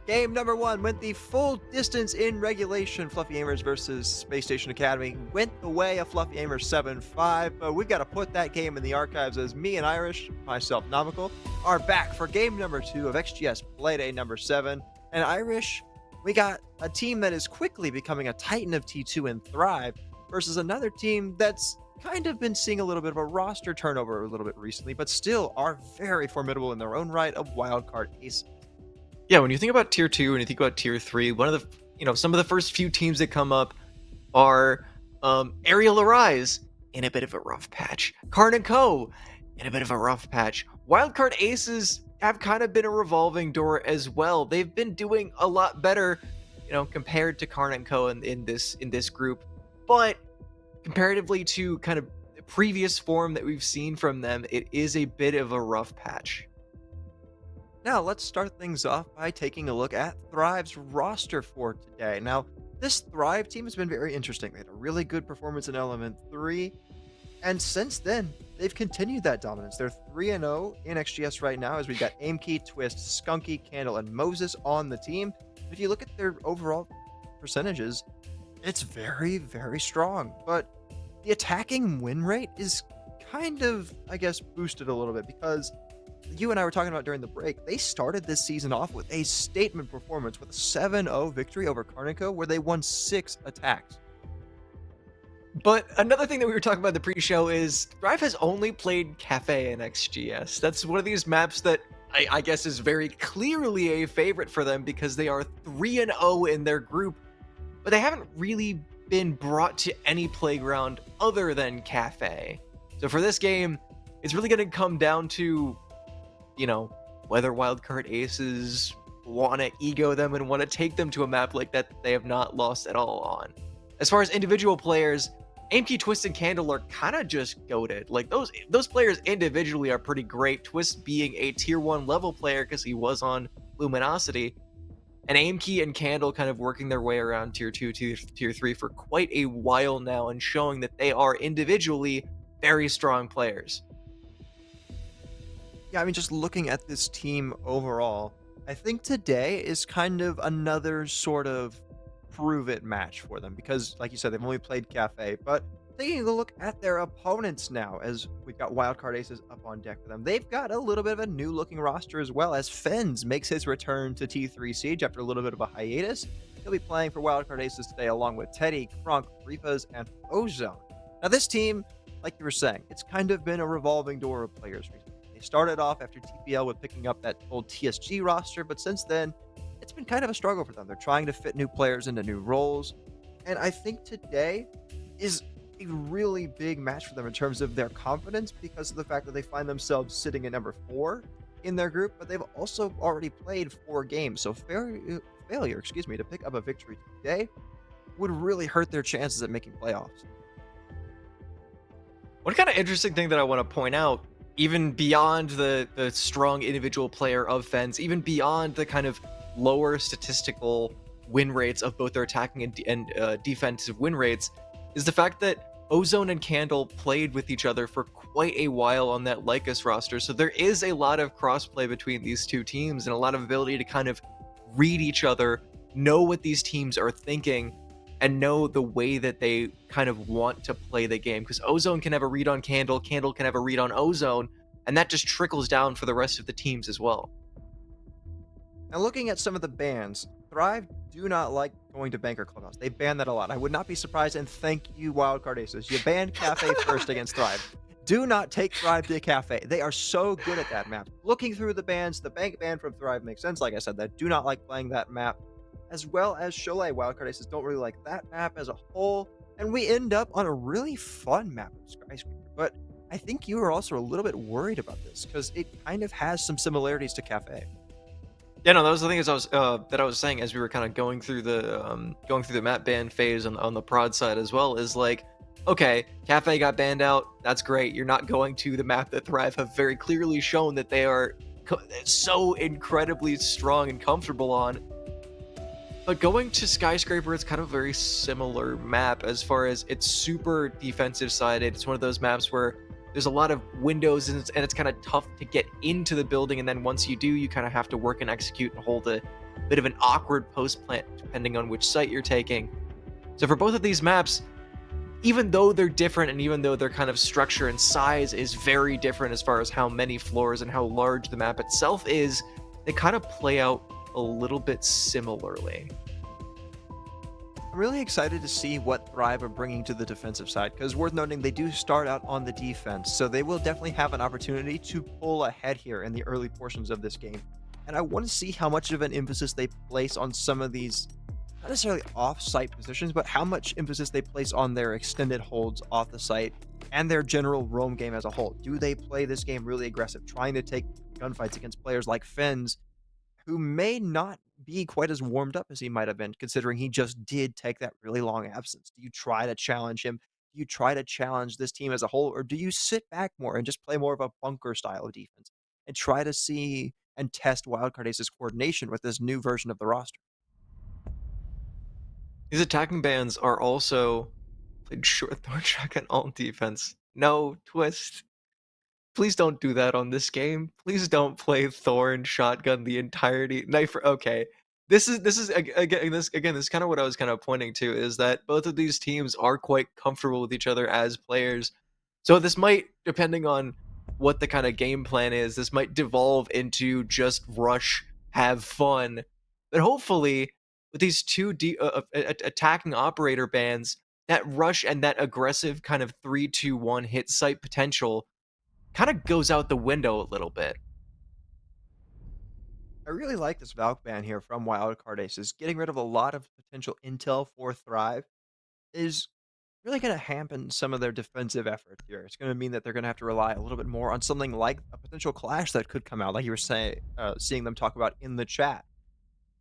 Game number one went the full distance in regulation. Fluffy Aimers versus Space Station Academy went the way of Fluffy Aimers 7-5, but we've got to put that game in the archives as me and Irish, myself, Nomical, are back for game number two of XGS Playday number 7. And Irish, we got a team that is quickly becoming a titan of T2 and Thrive versus another team that's kind of been seeing a little bit of a roster turnover a little bit recently, but still are very formidable in their own right of Wildcard ACES. Yeah, when you think about tier 2 and you think about tier 3, one of the some of the first few teams that come up are Aerial Arise in a bit of a rough patch, Karn & Co. in a bit of a rough patch. Wildcard Aces have kind of been a revolving door as well. They've been doing a lot better, compared to Karn & Co. in this group, but comparatively to kind of the previous form that we've seen from them, it is a bit of a rough patch. Now, let's start things off by taking a look at Thrive's roster for today. Now, this Thrive team has been very interesting. They had a really good performance in Element 3, and since then, they've continued that dominance. They're 3-0 in XGS right now, as we've got Aimkey, Twist, Skunky, Candle, and Moses on the team. If you look at their overall percentages, it's very, very strong. But the attacking win rate is kind of, I guess, boosted a little bit because you and I were talking about during the break, they started this season off with a statement performance with a 7-0 victory over Karn & Co, where they won 6 attacks. But another thing that we were talking about in the pre-show is Thrive has only played Cafe in XGS. That's one of these maps that I guess is very clearly a favorite for them because they are 3-0 in their group, but they haven't really been brought to any playground other than Cafe. So for this game, it's really going to come down to whether Wildcard Aces want to ego them and want to take them to a map like that they have not lost at all on. As far as individual players, Aimkey, Twist, and Candle are kind of just goated. Like, those players individually are pretty great. Twist being a tier 1 level player because he was on Luminosity, and Aimkey and Candle kind of working their way around tier 2, tier 3 for quite a while now and showing that they are individually very strong players. Yeah, I mean, just looking at this team overall, I think today is kind of another sort of prove-it match for them because, like you said, they've only played Cafe, but taking a look at their opponents now, as we've got Wildcard Aces up on deck for them, they've got a little bit of a new-looking roster as well, as Fens makes his return to T3 Siege after a little bit of a hiatus. He'll be playing for Wildcard Aces today along with Teddy, Kronk, Reefas, and Ozone. Now, this team, like you were saying, it's kind of been a revolving door of players recently. They started off after TPL with picking up that old TSG roster, but since then, it's been kind of a struggle for them. They're trying to fit new players into new roles, and I think today is a really big match for them in terms of their confidence because of the fact that they find themselves sitting at number 4 in their group, but they've also already played 4 games, so failure to pick up a victory today would really hurt their chances at making playoffs. One kind of interesting thing that I want to point out, even beyond the strong individual player of Fens, even beyond the kind of lower statistical win rates of both their attacking and defensive win rates, is the fact that Ozone and Candle played with each other for quite a while on that Lycus roster. So there is a lot of crossplay between these two teams and a lot of ability to kind of read each other, know what these teams are thinking, and know the way that they kind of want to play the game. Because Ozone can have a read on Candle, Candle can have a read on Ozone, and that just trickles down for the rest of the teams as well. Now, looking at some of the bans, Thrive do not like going to Banker Clubhouse. They ban that a lot. I would not be surprised, and thank you, Wildcard Aces. You banned Cafe first against Thrive. Do not take Thrive to Cafe. They are so good at that map. Looking through the bans, the bank ban from Thrive makes sense. Like I said, that do not like playing that map, as well as Cholet. Wildcard Aces don't really like that map as a whole, and we end up on a really fun map of Skyscraper. But I think you were also a little bit worried about this because it kind of has some similarities to Cafe. Yeah, no, that was the thing I was saying as we were kind of going through the map ban phase on the prod side as well, is like, okay, Cafe got banned out, that's great. You're not going to the map that Thrive have very clearly shown that they are so incredibly strong and comfortable on. But going to Skyscraper, it's kind of a very similar map as far as it's super defensive sided. It's one of those maps where there's a lot of windows and it's kind of tough to get into the building, and then once you do, you kind of have to work and execute and hold bit of an awkward post plant depending on which site you're taking. So for both of these maps, even though they're different and even though their kind of structure and size is very different as far as how many floors and how large the map itself is, they kind of play out a little bit similarly. I'm really excited to see what Thrive are bringing to the defensive side, because worth noting they do start out on the defense, so they will definitely have an opportunity to pull ahead here in the early portions of this game. And I want to see how much of an emphasis they place on some of these, not necessarily off-site positions, but how much emphasis they place on their extended holds off the site and their general roam game as a whole. Do they play this game really aggressive, trying to take gunfights against players like Fens, who may not be quite as warmed up as he might have been, considering he just did take that really long absence? Do you try to challenge him? Do you try to challenge this team as a whole? Or do you sit back more and just play more of a bunker style of defense and try to see and test Wildcard Ace's coordination with this new version of the roster? These attacking bands are also played short thorn shotgun alt defense. No twist. Please don't do that on this game. Please don't play Thorn shotgun the entirety. Knife. Okay, this is kind of what I was kind of pointing to, is that both of these teams are quite comfortable with each other as players. So this might, depending on what the kind of game plan is, this might devolve into just rush, have fun. But hopefully, with these two attacking operator bands, that rush and that aggressive kind of 3-2-1 hit site potential kind of goes out the window a little bit. I really like this Valk ban here from Wildcard Aces. Getting rid of a lot of potential intel for Thrive is really going to hamper some of their defensive effort here. It's going to mean that they're going to have to rely a little bit more on something like a potential clash that could come out, like you were saying, seeing them talk about in the chat.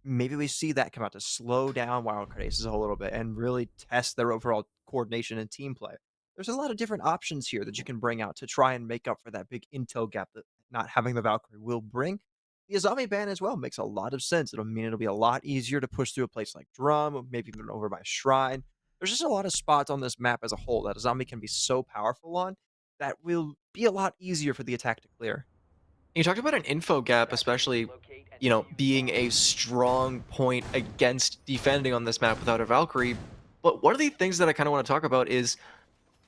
Maybe we see that come out to slow down Wildcard Aces a little bit and really test their overall coordination and team play. There's a lot of different options here that you can bring out to try and make up for that big intel gap that not having the Valkyrie will bring. The Azami ban as well makes a lot of sense. It'll mean it'll be a lot easier to push through a place like Drum, maybe even over by Shrine. There's just a lot of spots on this map as a whole that Azami can be so powerful on that will be a lot easier for the attack to clear. You talked about an info gap, especially, being a strong point against defending on this map without a Valkyrie. But one of the things that I kind of want to talk about is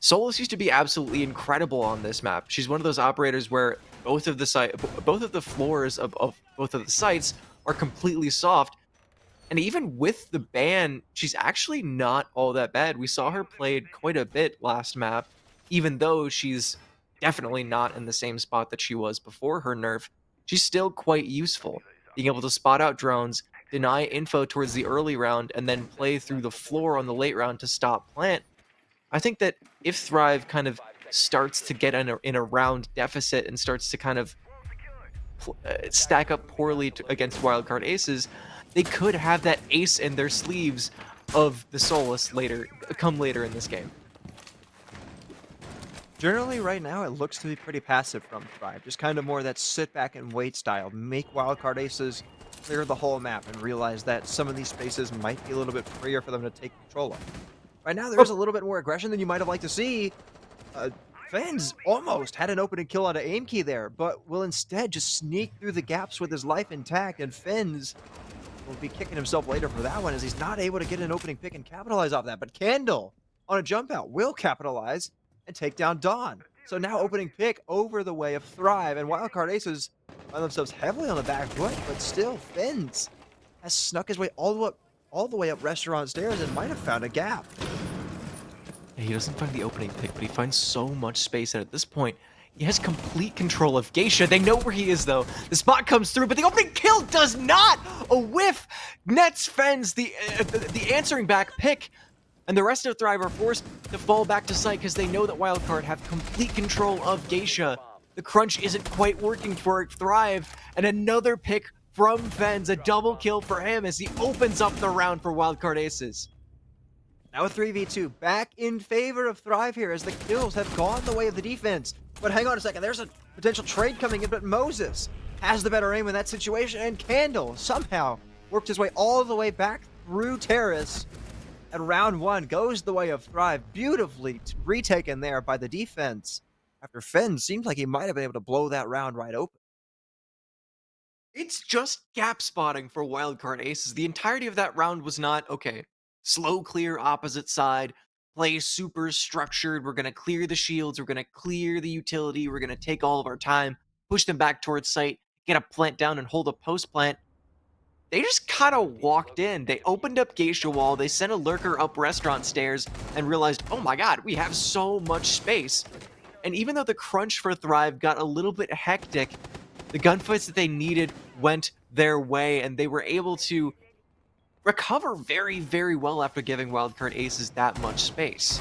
Solus used to be absolutely incredible on this map. She's one of those operators where both of the floors of both of the sites are completely soft. And even with the ban, she's actually not all that bad. We saw her played quite a bit last map, even though she's definitely not in the same spot that she was before her nerf. She's still quite useful, being able to spot out drones, deny info towards the early round, and then play through the floor on the late round to stop plant. I think that if Thrive kind of starts to get in a round deficit and starts to kind of stack up poorly against Wildcard Aces, they could have that ace in their sleeves of the Solus come later in this game. Generally, right now, it looks to be pretty passive from Thrive. Just kind of more that sit back and wait style. Make Wildcard Aces clear the whole map and realize that some of these spaces might be a little bit freer for them to take control of. Right now, there's a little bit more aggression than you might have liked to see. Uh, Fens almost had an opening kill on an aim key there, but will instead just sneak through the gaps with his life intact, and Fens will be kicking himself later for that one as he's not able to get an opening pick and capitalize off that. But Candle on a jump out will capitalize and take down Dawn. So now opening pick over the way of Thrive, and Wildcard Aces find themselves heavily on the back foot, but still Fens has snuck his way all the way up restaurant stairs and might have found a gap. Yeah, he doesn't find the opening pick, but he finds so much space that at this point, he has complete control of Geisha. They know where he is, though. The spot comes through, but the opening kill does not! A whiff nets Fens the answering back pick, and the rest of Thrive are forced to fall back to site because they know that Wildcard have complete control of Geisha. The crunch isn't quite working for Thrive, and another pick from Fens, a double kill for him as he opens up the round for Wildcard Aces. Now a 3v2 back in favor of Thrive here as the kills have gone the way of the defense. But hang on a second, there's a potential trade coming in, but Moses has the better aim in that situation, and Candle somehow worked his way all the way back through Terrace. And round one goes the way of Thrive, beautifully retaken there by the defense. After Fens seemed like he might have been able to blow that round right open. It's just gap spotting for wildcard aces. The entirety of that round was not, okay, slow clear opposite side, play super structured. We're going to clear the shields. We're going to clear the utility. We're going to take all of our time, push them back towards site, get a plant down and hold a post plant. They just kind of walked in. They opened up Geisha Wall. They sent a lurker up restaurant stairs and realized, oh my god, we have so much space. And even though the crunch for Thrive got a little bit hectic, the gunfights that they needed went their way, and they were able to recover very, very well after giving Wildcard Aces that much space.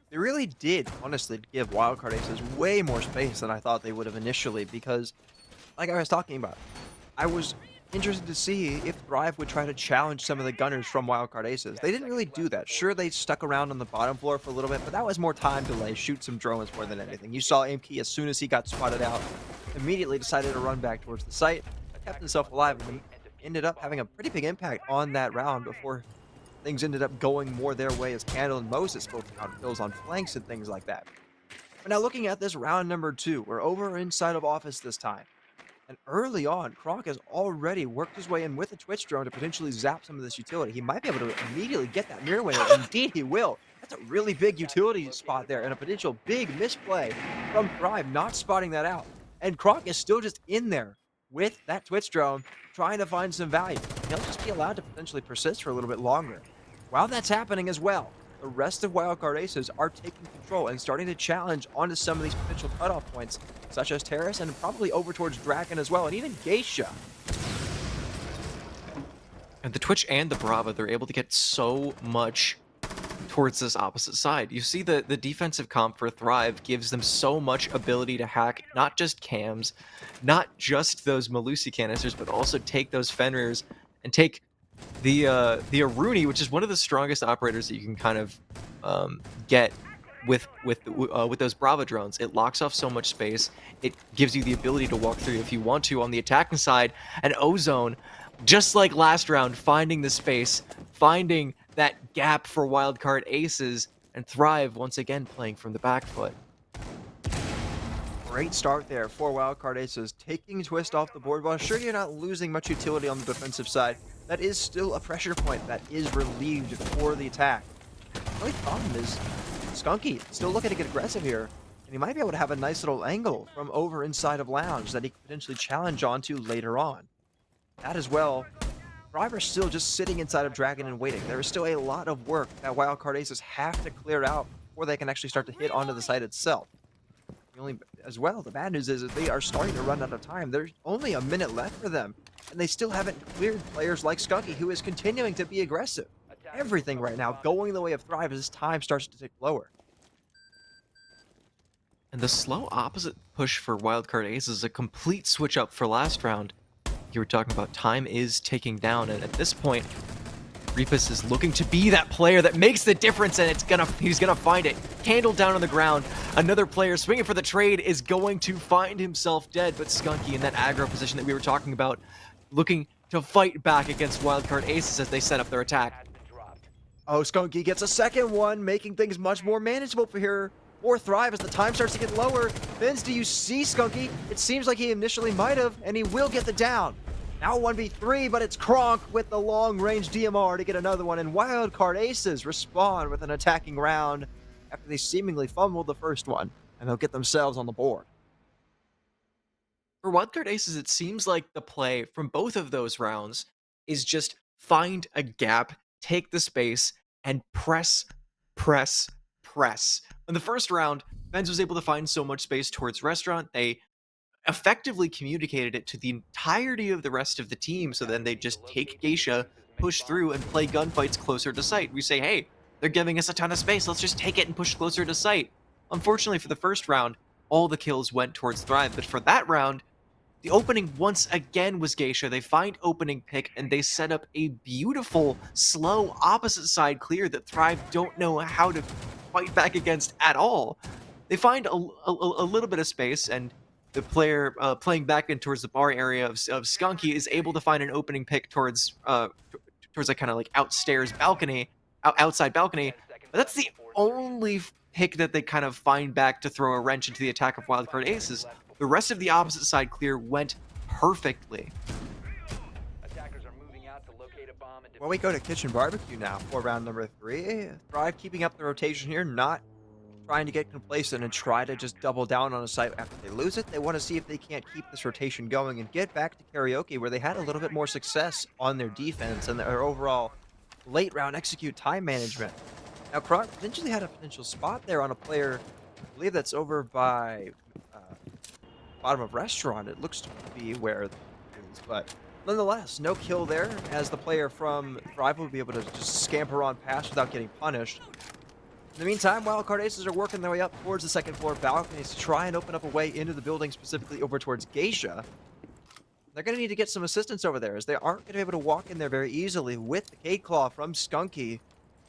They really did, honestly, give wildcard aces way more space than I thought they would have initially because, like I was talking about, I was interested to see if Thrive would try to challenge some of the gunners from wildcard aces. They didn't really do that. Sure, they stuck around on the bottom floor for a little bit, but that was more time delay, shoot some drones more than anything. You saw AMK as soon as he got spotted out, immediately decided to run back towards the site, kept himself alive, and ended up having a pretty big impact on that round before things ended up going more their way as Candle and Moses both found kills on flanks and things like that. But now looking at this round number 2, we're over inside of office this time. And early on, Kronk has already worked his way in with a Twitch drone to potentially zap some of this utility. He might be able to immediately get that mirror window. Indeed, he will. That's a really big utility spot there and a potential big misplay from Thrive not spotting that out. And Kronk is still just in there with that Twitch drone trying to find some value. He'll just be allowed to potentially persist for a little bit longer. While that's happening as well, the rest of Wildcard Aces are taking control and starting to challenge onto some of these potential cutoff points, such as Terrace and probably over towards Draken as well, and even Geisha. And the Twitch and the Brava, they're able to get so much towards this opposite side. You see the defensive comp for Thrive gives them so much ability to hack not just cams, not just those Malusi canisters, but also take those Fenrirs and take the Aruni, which is one of the strongest operators that you can kind of get with those Brava drones. It locks off so much space. It gives you the ability to walk through if you want to on the attacking side. And Ozone, just like last round, finding the space, finding that gap for wildcard aces, and Thrive once again playing from the back foot. Great start there for Wildcard Aces, taking Twist off the board. While sure you're not losing much utility on the defensive side, that is still a pressure point that is relieved for the attack. The only problem is Skunky still looking to get aggressive here, and he might be able to have a nice little angle from over inside of Lounge that he could potentially challenge onto later on. That as well, Driver's still just sitting inside of Dragon and waiting. There is still a lot of work that Wildcard Aces have to clear out before they can actually start to hit onto the site itself. As well, the bad news is that they are starting to run out of time. There's only a minute left for them, and they still haven't cleared players like Skunky, who is continuing to be aggressive. Everything right now going the way of Thrive as time starts to tick lower. And the slow opposite push for Wildcard Ace is a complete switch up for last round. You were talking about time is ticking down, and at this point, Reapus is looking to be that player that makes the difference, and he's gonna find it. Candle down on the ground. Another player swinging for the trade is going to find himself dead, but Skunky in that aggro position that we were talking about, looking to fight back against Wildcard Aces as they set up their attack. Oh, Skunky gets a second one, making things much more manageable for here. Or Thrive as the time starts to get lower. Benz, do you see Skunky? It seems like he initially might have, and he will get the down. Now 1v3, but it's Kronk with the long-range DMR to get another one, and Wildcard Aces respond with an attacking round after they seemingly fumbled the first one, and they'll get themselves on the board. For Wildcard Aces, it seems like the play from both of those rounds is just find a gap, take the space, and press, press, press. In the first round, Benz was able to find so much space towards Restaurant, they effectively communicated it to the entirety of the rest of the team, so then they just take Geisha, push through, and play gunfights closer to site. We say, hey, they're giving us a ton of space, let's just take it and push closer to site. Unfortunately for the first round, all the kills went towards Thrive, but for that round, the opening once again was Geisha. They find opening pick, and they set up a beautiful, slow, opposite side clear that Thrive don't know how to fight back against at all. They find a little bit of space, and the player playing back in towards the bar area of Skunky is able to find an opening pick towards towards a kind of like outside balcony. But that's the only pick that they kind of find back to throw a wrench into the attack of Wildcard Aces. The rest of the opposite side clear went perfectly. Attackers are moving out to locate a bomb and Well, we go to Kitchen Barbecue now for round number 3. Thrive keeping up the rotation here, not trying to get complacent and try to just double down on a site after they lose it. They want to see if they can't keep this rotation going and get back to karaoke where they had a little bit more success on their defense and their overall late round execute time management. Now, Krog potentially had a potential spot there on a player, I believe that's over by bottom of restaurant. It looks to be where it is, but nonetheless, no kill there as the player from Thrive will be able to just scamper on past without getting punished. In the meantime, Wildcard Aces are working their way up towards the second floor balconies to try and open up a way into the building, specifically over towards Geisha. They're going to need to get some assistance over there, as they aren't going to be able to walk in there very easily with the Cade Claw from Skunky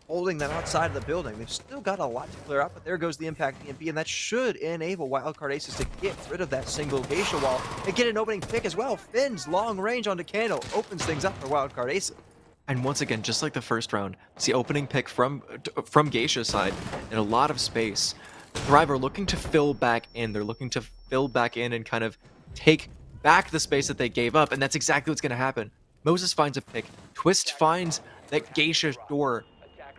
holding them outside of the building. They've still got a lot to clear up, but there goes the Impact EMP, and that should enable Wildcard Aces to get rid of that single Geisha wall and get an opening pick as well. Finn's long range onto Candle opens things up for Wildcard Aces. And once again, just like the first round, it's the opening pick from Geisha's side and a lot of space. Thrive are looking to fill back in. They're looking to fill back in and kind of take back the space that they gave up, and that's exactly what's going to happen. Moses finds a pick. Twist finds that Geisha door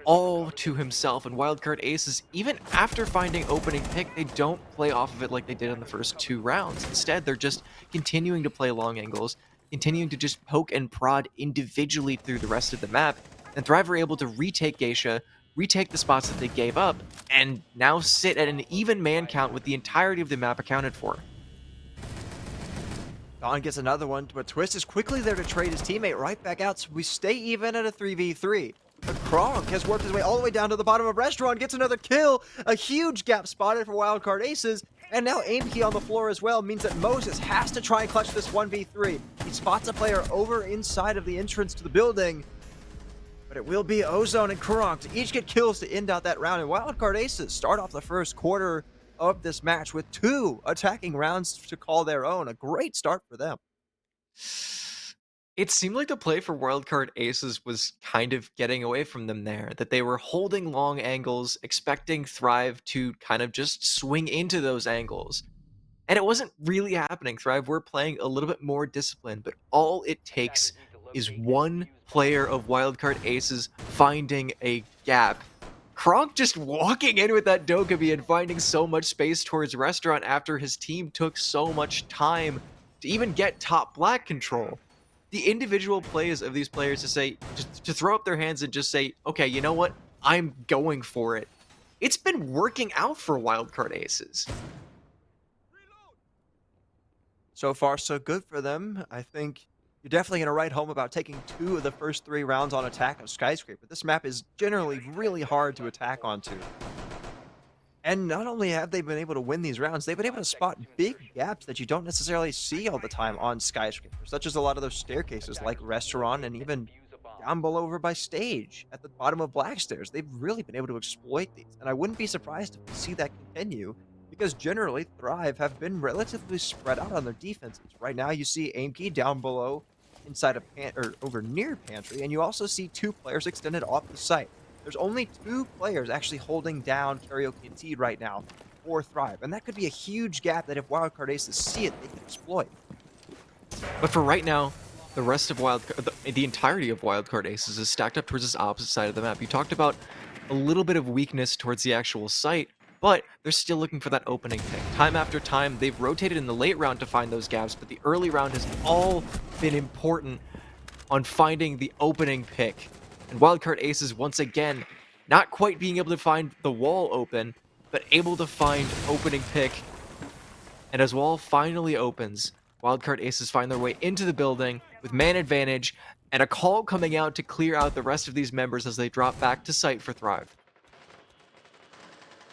all to himself, and Wildcard Aces, even after finding opening pick, they don't play off of it like they did in the first 2 rounds. Instead, they're just continuing to play long angles, continuing to just poke and prod individually through the rest of the map, and Thrive are able to retake Geisha, retake the spots that they gave up, and now sit at an even man count with the entirety of the map accounted for. Dawn gets another one, but Twist is quickly there to trade his teammate right back out, so we stay even at a 3v3. But Kronk has worked his way all the way down to the bottom of Restaurant, gets another kill, a huge gap spotted for Wildcard Aces, and now aim key on the floor as well means that Moses has to try and clutch this 1v3. He spots a player over inside of the entrance to the building, but it will be Ozone and Kronk to each get kills to end out that round, and Wildcard Aces start off the first quarter of this match with 2 attacking rounds to call their own. A great start for them. It seemed like the play for Wildcard Aces was kind of getting away from them there, that they were holding long angles, expecting Thrive to kind of just swing into those angles. And it wasn't really happening. Thrive were playing a little bit more disciplined, but all it takes is one player of Wildcard Aces finding a gap. Kronk just walking in with that Dokkaebi and finding so much space towards Restaurant after his team took so much time to even get top black control. The individual plays of these players to say, just to throw up their hands and just say, okay, you know what? I'm going for it. It's been working out for Wildcard Aces. So far, so good for them. I think you're definitely going to write home about taking 2 of the first 3 rounds on attack of Skyscraper. This map is generally really hard to attack onto. And not only have they been able to win these rounds, they've been able to spot big gaps that you don't necessarily see all the time on Skyscraper, such as a lot of those staircases like Restaurant and even down below over by Stage at the bottom of Black Stairs. They've really been able to exploit these, and I wouldn't be surprised if we see that continue, because generally Thrive have been relatively spread out on their defenses. Right now you see Aimkey down below inside of or over near Pantry, and you also see 2 players extended off the site. There's only 2 players actually holding down Karaoke and Seed right now for Thrive, and that could be a huge gap that if Wildcard Aces see it, they can exploit. But for right now, the rest of the entirety of Wildcard Aces is stacked up towards this opposite side of the map. You talked about a little bit of weakness towards the actual site, but they're still looking for that opening pick. Time after time, they've rotated in the late round to find those gaps, but the early round has all been important on finding the opening pick. And Wildcard Aces, once again, not quite being able to find the wall open, but able to find opening pick. And as wall finally opens, Wildcard Aces find their way into the building with man advantage and a call coming out to clear out the rest of these members as they drop back to site for Thrive.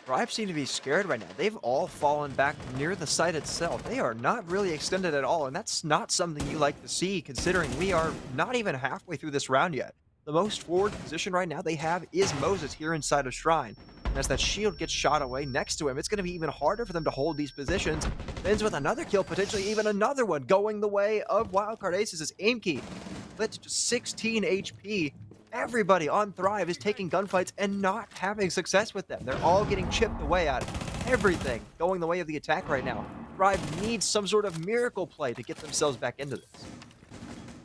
Thrive seem to be scared right now. They've all fallen back near the site itself. They are not really extended at all, and that's not something you like to see, considering we are not even halfway through this round yet. The most forward position right now they have is Moses here inside of Shrine. And as that shield gets shot away next to him, it's going to be even harder for them to hold these positions. Ends with another kill, potentially even another one, going the way of Wildcard Aces as Aimkey led to just 16 HP. Everybody on Thrive is taking gunfights and not having success with them. They're all getting chipped away at everything going the way of the attack right now. Thrive needs some sort of miracle play to get themselves back into this.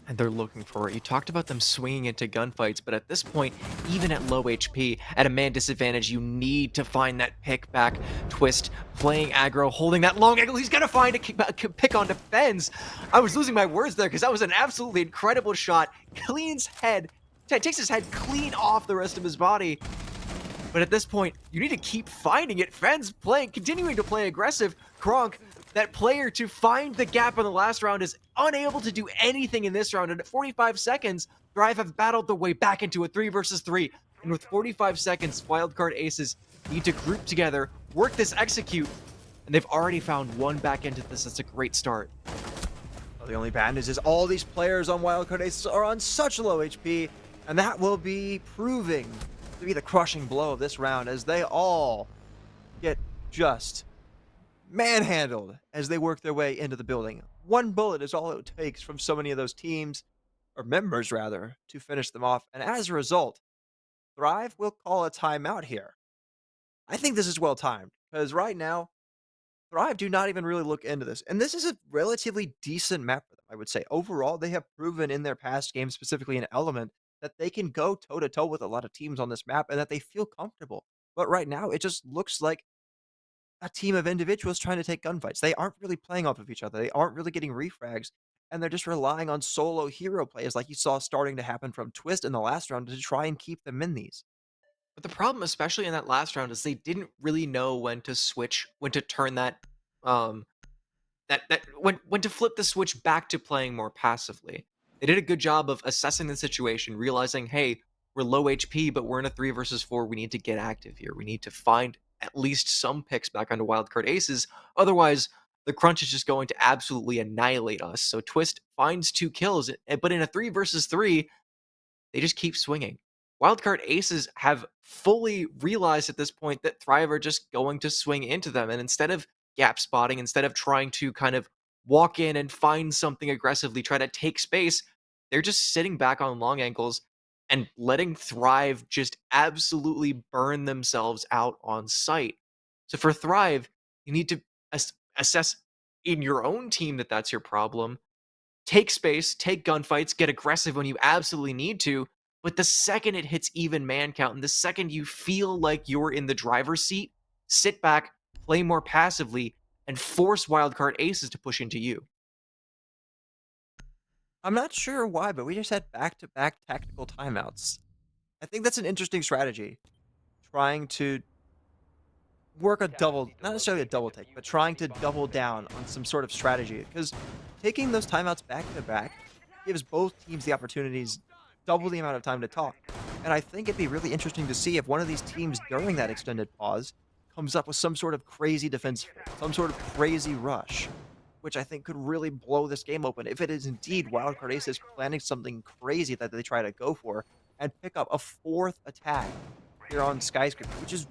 And they're looking for it. You talked about them swinging into gunfights, but at this point, even at low HP, at a man disadvantage, you need to find that pick back twist, playing aggro, holding that long angle. He's gonna find a pick on defense. I was losing my words there because that was an absolutely incredible shot. Cleans head, takes his head clean off the rest of his body. But at this point, you need to keep finding it. Fens continuing to play aggressive. Kronk, that player to find the gap in the last round, is unable to do anything in this round. And at 45 seconds, Thrive have battled their way back into a 3 versus 3. And with 45 seconds, Wildcard Aces need to group together, work this execute, and they've already found one back into this. That's a great start. Well, the only bad news is all these players on Wildcard Aces are on such low HP, and that will be proving to be the crushing blow of this round as they all get just manhandled as they work their way into the building. One bullet is all it takes from so many of those teams, or members rather, to finish them off. And as a result, Thrive will call a timeout here. I think this is well timed because right now, Thrive do not even really look into this. And this is a relatively decent map for them, I would say. Overall, they have proven in their past games, specifically in Element, that they can go toe to toe with a lot of teams on this map and that they feel comfortable. But right now, it just looks like a team of individuals trying to take gunfights. They aren't really playing off of each other. They aren't really getting refrags, and they're just relying on solo hero plays like you saw starting to happen from Twist in the last round to try and keep them in these. But the problem, especially in that last round, is they didn't really know when to switch, when to turn um, when to flip the switch back to playing more passively. They did a good job of assessing the situation, realizing, hey, we're low HP, but we're in a 3 versus 4. We need to get active here. We need to find at least some picks back onto Wildcard Aces. Otherwise, the crunch is just going to absolutely annihilate us. So Twist finds 2 kills, but in a 3 versus 3, they just keep swinging. Wildcard Aces have fully realized at this point that Thrive are just going to swing into them. And instead of gap spotting, instead of trying to kind of walk in and find something aggressively, try to take space, they're just sitting back on long ankles and letting Thrive just absolutely burn themselves out on sight. So for Thrive, you need to assess in your own team that that's your problem. Take space, take gunfights, get aggressive when you absolutely need to. But the second it hits even man count, and the second you feel like you're in the driver's seat, sit back, play more passively, and force Wildcard Aces to push into you. I'm not sure why, but we just had back to back tactical timeouts. I think that's an interesting strategy. Trying to work a double, not necessarily a double take, but trying to double down on some sort of strategy. Because taking those timeouts back to back gives both teams the opportunities double the amount of time to talk. And I think it'd be really interesting to see if one of these teams during that extended pause comes up with some sort of crazy defense, some sort of crazy rush, which I think could really blow this game open if it is indeed Wildcard Aces planning something crazy that they try to go for and pick up a 4th attack here on Skyscraper, which is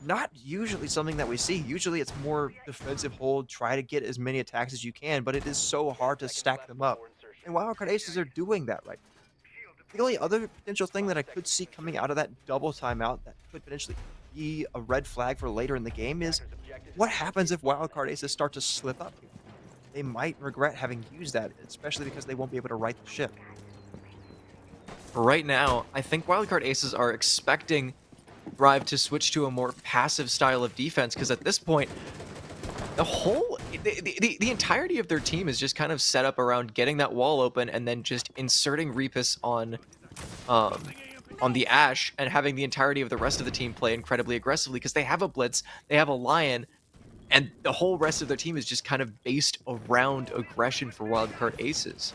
not usually something that we see. Usually it's more defensive hold, try to get as many attacks as you can, but it is so hard to stack them up. And Wildcard Aces are doing that right now. The only other potential thing that I could see coming out of that double timeout that could potentially be a red flag for later in the game is what happens if Wildcard Aces start to slip up here? They might regret having used that, especially because they won't be able to right the ship. Right now, I think Wildcard Aces are expecting Thrive to switch to a more passive style of defense, because at this point, the entirety of their team is just kind of set up around getting that wall open and then just inserting Repus on the Ash and having the entirety of the rest of the team play incredibly aggressively because they have a Blitz, they have a Lion, and the whole rest of their team is just kind of based around aggression for Wildcard Aces.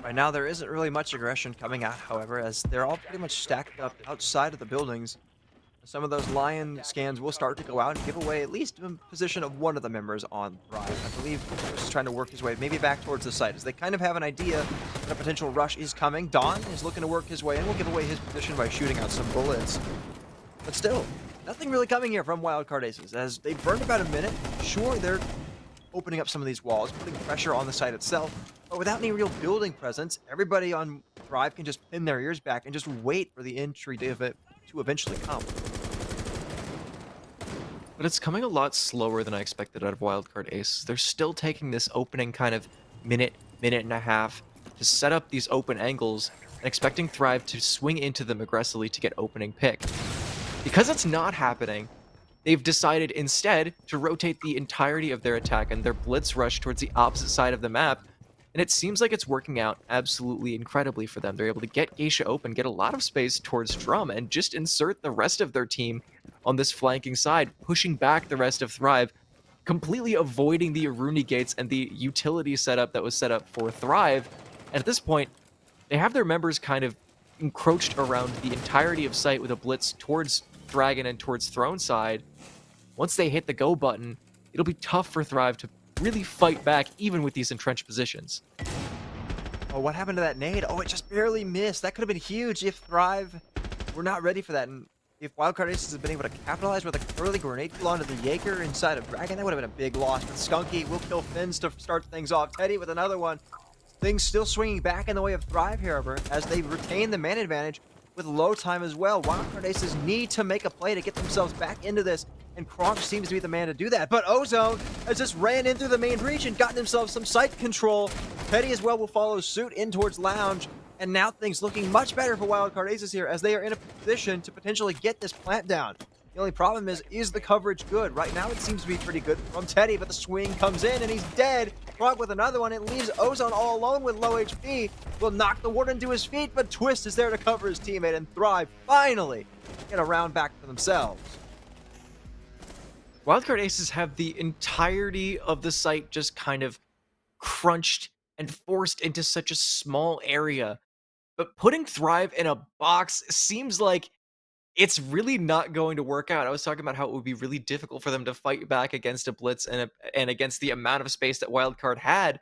Right now, there isn't really much aggression coming out, however, as they're all pretty much stacked up outside of the buildings. Some of those Lion scans will start to go out and give away at least a position of one of the members on Thrive. I believe Chris is trying to work his way maybe back towards the site as they kind of have an idea that a potential rush is coming. Don is looking to work his way and will give away his position by shooting out some bullets. But still, nothing really coming here from Wildcard Aces as they burned about a minute. Sure, they're opening up some of these walls, putting pressure on the site itself, but without any real building presence, everybody on Thrive can just pin their ears back and just wait for the entry to eventually come. But it's coming a lot slower than I expected out of Wildcard Aces. They're still taking this opening kind of minute, minute and a half to set up these open angles and expecting Thrive to swing into them aggressively to get opening pick. Because it's not happening, they've decided instead to rotate the entirety of their attack and their blitz rush towards the opposite side of the map. And it seems like it's working out absolutely incredibly for them. They're able to get Geisha open, get a lot of space towards Drum, and just insert the rest of their team on this flanking side, pushing back the rest of Thrive, completely avoiding the Aruni gates and the utility setup that was set up for Thrive. And at this point, they have their members kind of encroached around the entirety of site with a blitz towards Dragon and towards Throne side. Once they hit the go button, it'll be tough for Thrive to really fight back even with these entrenched positions. Oh, what happened to that nade? Oh, it just barely missed. That could have been huge if Thrive were not ready for that. And if Wildcard Aces had been able to capitalize with a early grenade kill onto the Jaeger inside of Dragon, that would have been a big loss. But Skunky will kill Finns to start things off. Teddy with another one. Things still swinging back in the way of Thrive, however, as they retain the man advantage with low time as well. Wildcard Aces need to make a play to get themselves back into this, and Kronk seems to be the man to do that. But Ozone has just ran in through the main breach and gotten himself some site control. Teddy as well will follow suit in towards Lounge, and now things looking much better for Wildcard Aces here as they are in a position to potentially get this plant down. The only problem is the coverage good? Right now it seems to be pretty good from Teddy, but the swing comes in and he's dead. Kronk with another one. It leaves Ozone all alone with low HP. Will knock the Warden to his feet, but Twist is there to cover his teammate, and Thrive finally get a round back for themselves. Wildcard Aces have the entirety of the site just kind of crunched and forced into such a small area. But putting Thrive in a box seems like it's really not going to work out. I was talking about how it would be really difficult for them to fight back against a blitz and against the amount of space that Wildcard had.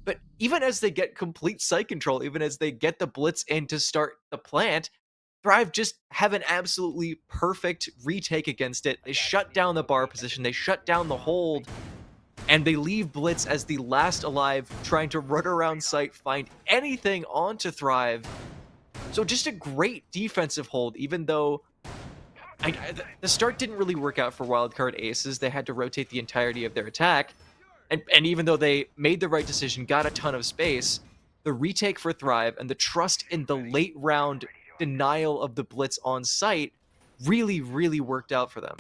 But even as they get complete site control, even as they get the blitz in to start the plant, Thrive just have an absolutely perfect retake against it. They shut down the bar position, they shut down the hold, and they leave Blitz as the last alive, trying to run around site, find anything onto Thrive. So just a great defensive hold, even though the start didn't really work out for Wildcard Aces. They had to rotate the entirety of their attack. And even though they made the right decision, got a ton of space, the retake for Thrive and the trust in the late round denial of the blitz on site really, really worked out for them.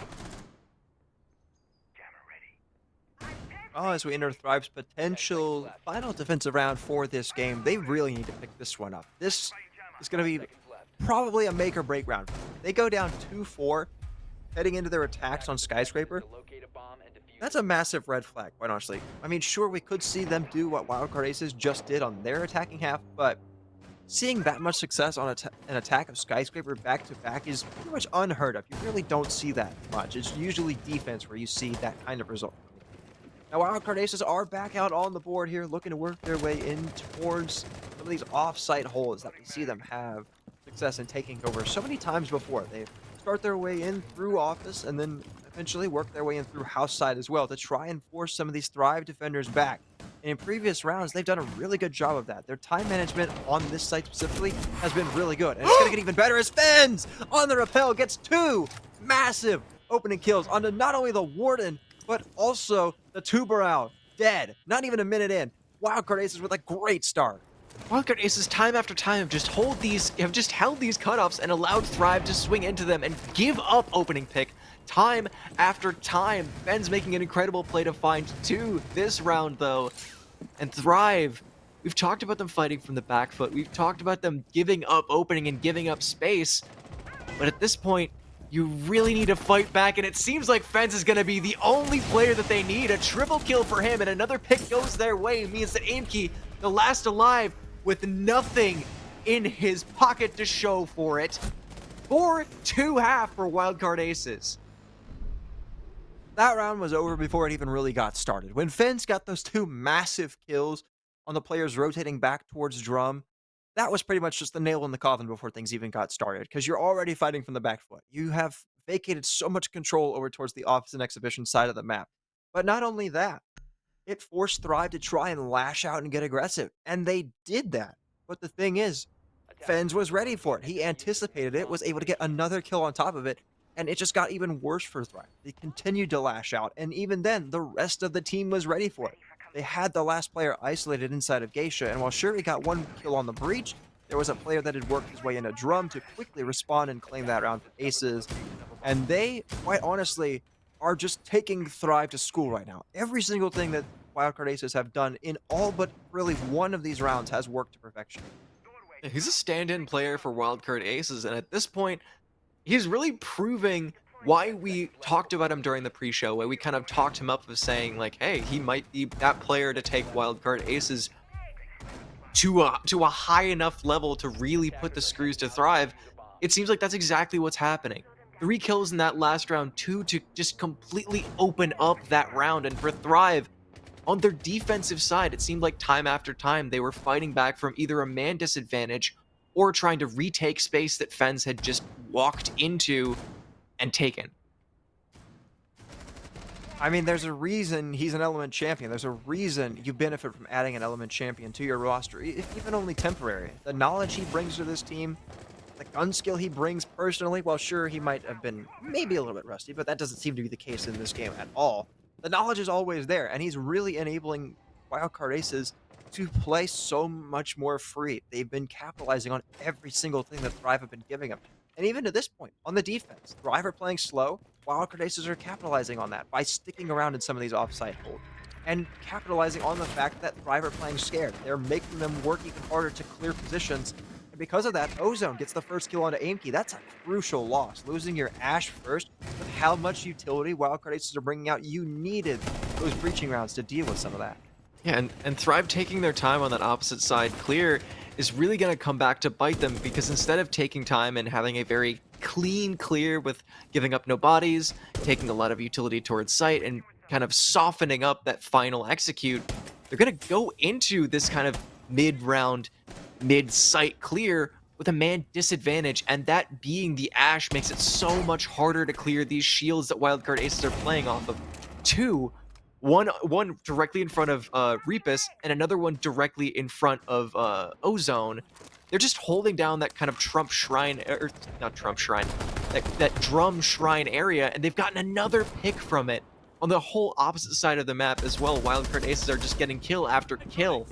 Oh, as we enter Thrive's potential final defensive round for this game, they really need to pick this one up. This is going to be probably a make or break round. They go down 2-4, heading into their attacks on Skyscraper. That's a massive red flag, quite honestly. I mean, sure, we could see them do what Wildcard Aces just did on their attacking half, but seeing that much success on an attack of Skyscraper back-to-back is pretty much unheard of. You really don't see that much. It's usually defense where you see that kind of result. Now, Wildcard Aces are back out on the board here, looking to work their way in towards some of these off-site holes that we see them have success in taking over so many times before. They start their way in through office and then eventually work their way in through house side as well to try and force some of these Thrive defenders back. And in previous rounds, they've done a really good job of that. Their time management on this site specifically has been really good. And it's going to get even better as Fens on the rappel gets two massive opening kills onto not only the Warden, but also the Tubarão. Dead. Not even a minute in. Wildcard Aces with a great start. Wildcard Aces time after time have just held these cutoffs and allowed Thrive to swing into them and give up opening pick time after time. Ben's making an incredible play to find two this round though. And Thrive, we've talked about them fighting from the back foot. We've talked about them giving up opening and giving up space. But at this point, you really need to fight back, and it seems like Fence is going to be the only player that they need. A triple kill for him, and another pick goes their way. It means that Aimkey, the last alive, with nothing in his pocket to show for it. 4-2-1/2 for Wildcard Aces. That round was over before it even really got started. When Fence got those two massive kills on the players rotating back towards Drum, that was pretty much just the nail in the coffin before things even got started, because you're already fighting from the back foot. You have vacated so much control over towards the office and exhibition side of the map. But not only that, it forced Thrive to try and lash out and get aggressive, and they did that. But the thing is, Fens was ready for it. He anticipated it, was able to get another kill on top of it, And it just got even worse for Thrive. They continued to lash out, and even then, the rest of the team was ready for it. They had the last player isolated inside of Geisha, and while sure he got one kill on the breach, there was a player that had worked his way in a drum to quickly respond and claim that round for Aces. And they, quite honestly, are just taking Thrive to school right now. Every single thing that Wildcard Aces have done in all but really one of these rounds has worked to perfection. Yeah, he's a stand-in player for Wildcard Aces, and at this point, he's really proving why we talked about him during the pre-show, where we kind of talked him up of saying like, hey, he might be that player to take Wildcard Aces to a high enough level to really put the screws to Thrive. It seems like that's exactly what's happening. 3 kills in that last round, 2 to just completely open up that round. And for Thrive, on their defensive side, it seemed like time after time they were fighting back from either a man disadvantage or trying to retake space that Fens had just walked into and taken. I mean, there's a reason he's an element champion. There's a reason you benefit from adding an element champion to your roster, if even only temporary. The knowledge he brings to this team, the gun skill he brings personally, well, sure, he might have been maybe a little bit rusty, but that doesn't seem to be the case in this game at all. The knowledge is always there, and he's really enabling Wildcard Aces to play so much more free. They've been capitalizing on every single thing that Thrive have been giving them. And even to this point, on the defense, Thrive are playing slow. Wildcard Aces are capitalizing on that by sticking around in some of these offside holds and capitalizing on the fact that Thrive are playing scared. They're making them work even harder to clear positions. And because of that, Ozone gets the first kill onto Aimkey. That's a crucial loss. Losing your Ash first, with how much utility Wildcard Aces are bringing out, you needed those breaching rounds to deal with some of that. Yeah, and Thrive taking their time on that opposite side clear is really going to come back to bite them, because instead of taking time and having a very clean clear with giving up no bodies, taking a lot of utility towards site, and kind of softening up that final execute, they're going to go into this kind of mid-round, mid-site clear with a man disadvantage, and that being the Ash makes it so much harder to clear these shields that Wildcard Aces are playing off of. One directly in front of Reapus, and another one directly in front of Ozone. They're just holding down that kind of Trump Shrine, or not Trump Shrine, that Drum Shrine area, and they've gotten another pick from it on the whole opposite side of the map as well. Wildcard Aces are just getting kill after kill.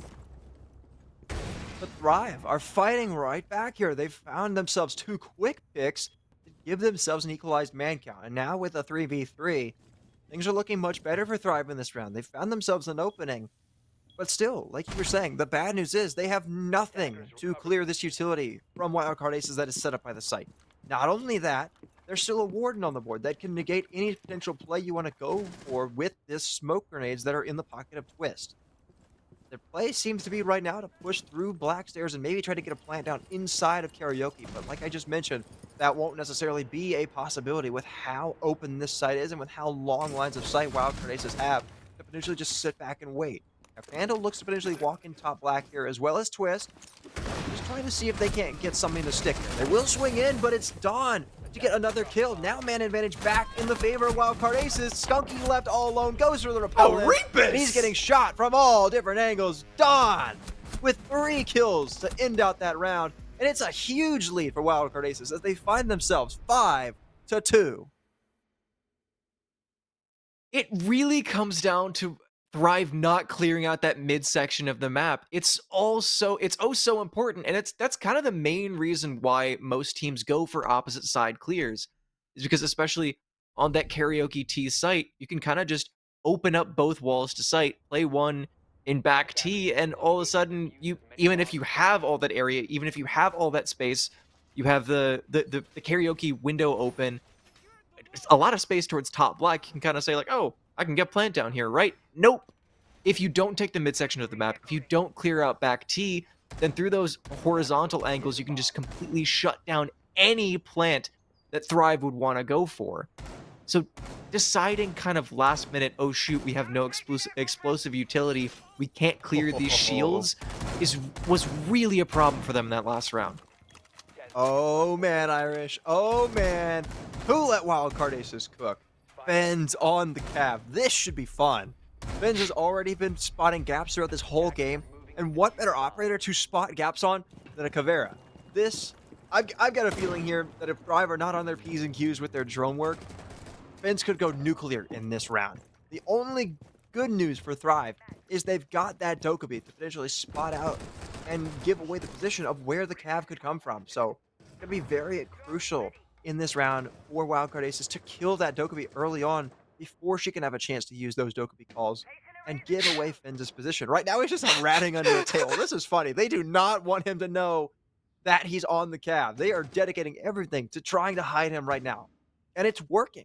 But Thrive are fighting right back here. They've found themselves 2 quick picks to give themselves an equalized man count. And now with a 3v3, things are looking much better for Thrive in this round. They've found themselves an opening. But still, like you were saying, the bad news is they have nothing to clear this utility from Wildcard Aces that is set up by the site. Not only that, there's still a Warden on the board that can negate any potential play you want to go for with this smoke grenades that are in the pocket of Twist. Their play seems to be right now to push through Black Stairs and maybe try to get a plant down inside of Karaoke. But like I just mentioned, that won't necessarily be a possibility with how open this site is and with how long lines of sight Wildcard Aces have to potentially just sit back and wait. Now, Vandal looks to potentially walk in top Black here, as well as Twist. Just trying to see if they can't get something to stick there. They will swing in, but it's Dawn to get another kill. Now man advantage back in the favor of Wildcard Aces. Skunky left all alone, goes for the repellent. Reapus! And he's getting shot from all different angles. Dawn with 3 kills to end out that round. And it's a huge lead for Wildcard Aces as they find themselves 5-2. It really comes down to Thrive not clearing out that midsection of the map. It's oh so important, and that's kind of the main reason why most teams go for opposite side clears, is because especially on that Karaoke T site, you can kind of just open up both walls to site, play one in back T, and all of a sudden, even if you have all that area, even if you have all that space, you have the Karaoke window open, a lot of space towards top Black. You can kind of say like, oh, I can get plant down here, right? Nope. If you don't take the midsection of the map, if you don't clear out back T, then through those horizontal angles, you can just completely shut down any plant that Thrive would want to go for. So deciding kind of last minute, oh shoot, we have no explosive utility, we can't clear these shields, was really a problem for them in that last round. Oh man, Irish. Oh man. Who let Wildcard Aces cook? Ben's on the Cav. This should be fun. Ben's has already been spotting gaps throughout this whole game, and what better operator to spot gaps on than a Caveira? This I've got a feeling here that if Thrive are not on their P's and Q's with their drone work, Finns could go nuclear in this round. The only good news for Thrive is they've got that Dokkaebi to potentially spot out and give away the position of where the Cav could come from. So it's going to be very crucial in this round for Wildcard Aces to kill that Dokkaebi early on before she can have a chance to use those Dokkaebi calls and give away Finns' position. Right now, he's just ratting under a tail. This is funny. They do not want him to know that he's on the Cav. They are dedicating everything to trying to hide him right now. And it's working.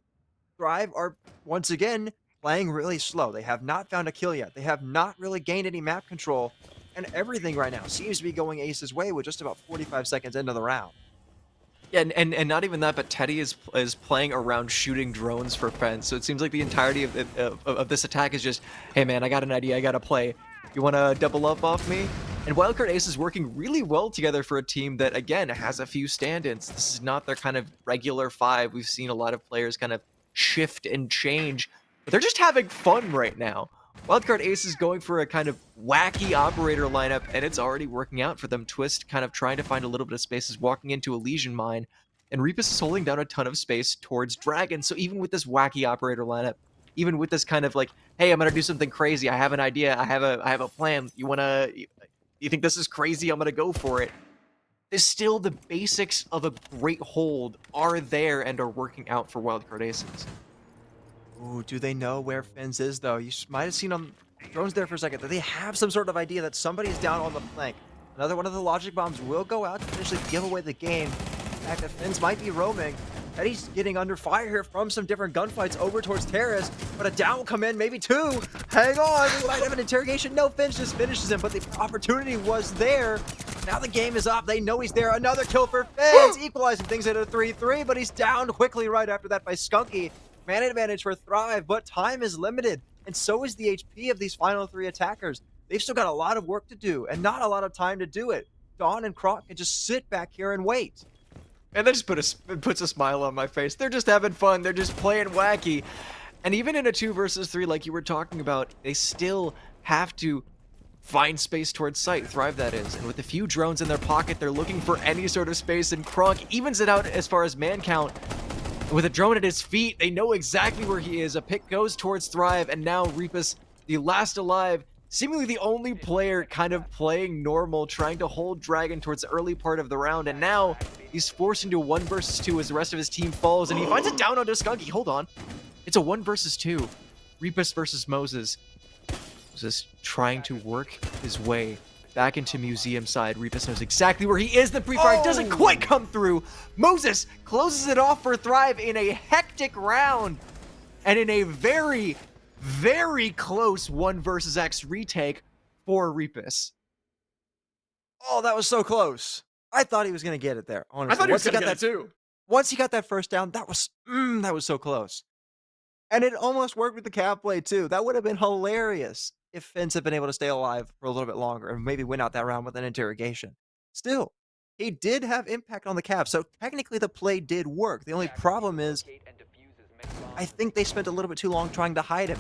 Thrive are, once again, playing really slow. They have not found a kill yet. They have not really gained any map control. And everything right now seems to be going Ace's way with just about 45 seconds into the round. Yeah, and not even that, but Teddy is playing around shooting drones for Fence. So it seems like the entirety of this attack is just, hey man, I got an idea, I got to play. You want to double up off me? And Wildcard Ace is working really well together for a team that, again, has a few stand-ins. This is not their kind of regular five. We've seen a lot of players kind of shift and change, but they're just having fun right now. Wildcard Ace is going for a kind of wacky operator lineup, and it's already working out for them. Twist kind of trying to find a little bit of space, is walking into a Legion mine, and Reapus is holding down a ton of space towards Dragon. So even with this wacky operator lineup, even with this kind of like, hey, I'm gonna do something crazy, I have an idea, I have a plan, you think this is crazy, I'm gonna go for it. There's still the basics of a great hold are there and are working out for Wildcard Aces. Ooh, do they know where Finns is, though? You might have seen on drones there for a second that they have some sort of idea that somebody is down on the flank. Another one of the logic bombs will go out to potentially give away the game. The fact that Finns might be roaming. Eddie's getting under fire here from some different gunfights over towards Terrace, but a down will come in, maybe two. Hang on, we might have an interrogation. No, Finns just finishes him, but the opportunity was there. Now the game is up. They know he's there. Another kill for Finns, equalizing things at a 3-3, but he's downed quickly right after that by Skunky. Man advantage for Thrive, but time is limited, and so is the HP of these final three attackers. They've still got a lot of work to do, and not a lot of time to do it. Dawn and Croc can just sit back here and wait. And that just puts a smile on my face. They're just having fun. They're just playing wacky. And even in a 2 versus 3, like you were talking about, they still have to find space towards sight. Thrive, that is. And with a few drones in their pocket, they're looking for any sort of space. And Kronk evens it out as far as man count. With a drone at his feet, they know exactly where he is. A pick goes towards Thrive, and now Reapus, the last alive, seemingly the only player kind of playing normal, trying to hold Dragon towards the early part of the round, and now he's forced into a 1 versus 2 as the rest of his team falls, and he finds it down onto Skunky. Hold on. It's a 1 versus 2. Reapus versus Moses. Moses trying to work his way back into museum side. Reapus knows exactly where he is. The pre-fire doesn't quite come through. Moses closes it off for Thrive in a hectic round, and in a very, very close 1 versus X retake for Reapus. Oh, that was so close. I thought he was going to get it there, honestly. I thought he was going to get that too. Once he got that first down, that was so close. And it almost worked with the cap play too. That would have been hilarious if Finns had been able to stay alive for a little bit longer and maybe win out that round with an interrogation. Still, he did have impact on the cap, so technically the play did work. The only problem is, I think they spent a little bit too long trying to hide him,